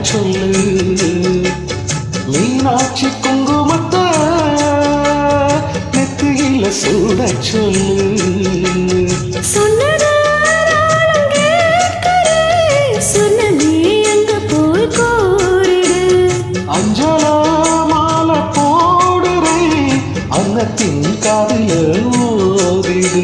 சொல்லு மீனாட்சி குங்குமத்தை நெத்தியில சூட சொல்லு அஞ்சல மாலை போடுறேன் அன்னத்தின் காதில ஓதிடு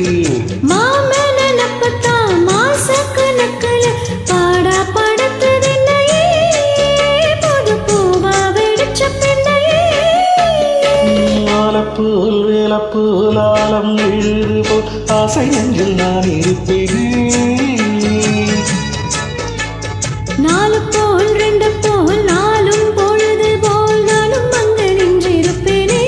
போல் வேலப்போலாலம் எழுது போல் ஆசை நெஞ்சில் நான் இருப்பேன் நாலு போல் ரெண்டு போல் நாளும் பொழுது போல் நானும் அங்கு நின்றிருப்பேனே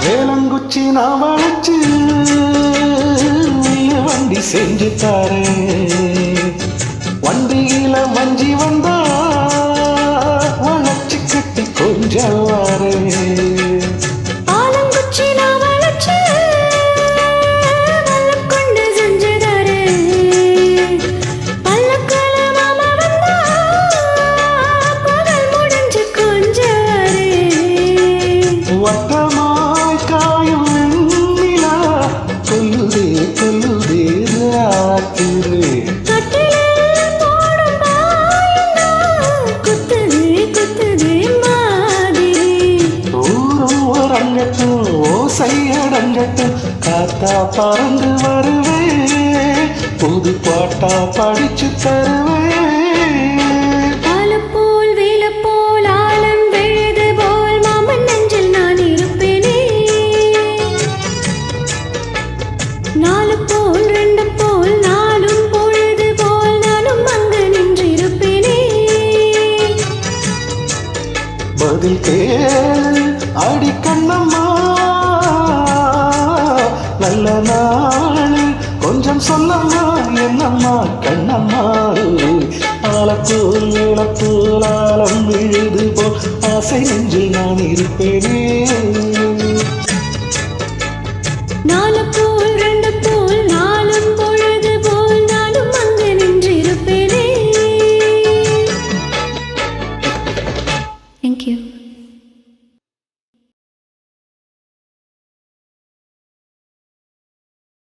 வேலங்குச்சி நான் வளைச்சு வண்டி செஞ்சு தாரேன் வண்டியில மஞ்சி வந்தா வளைச்சு கட்டி கொஞ்சம் வரேன் ஓசையடங்கட்டும் காத்தா பறந்து வருவேன் புது பாட்டா படிச்சு தருவேன் ஆளு போல் வேலை போல் ஆழம் விழுது போல் மாமன் நெஞ்சில் நான் இருப்பேனே நாலு போல் ரெண்டு போல் நாளும் பொழுது போல் நானும் அங்கு நின்றிருப்பேனே பதில் கேள் அடி கண்ணம்மா நல்ல நாள் கொஞ்சம் சொல்லம்மா என்னம்மா கண்ணம்மா ஆலப்போல் வேலப்போல் ஆலம் விழுது போல் ஆசை நெஞ்சில் நான் இருப்பேனே நாலு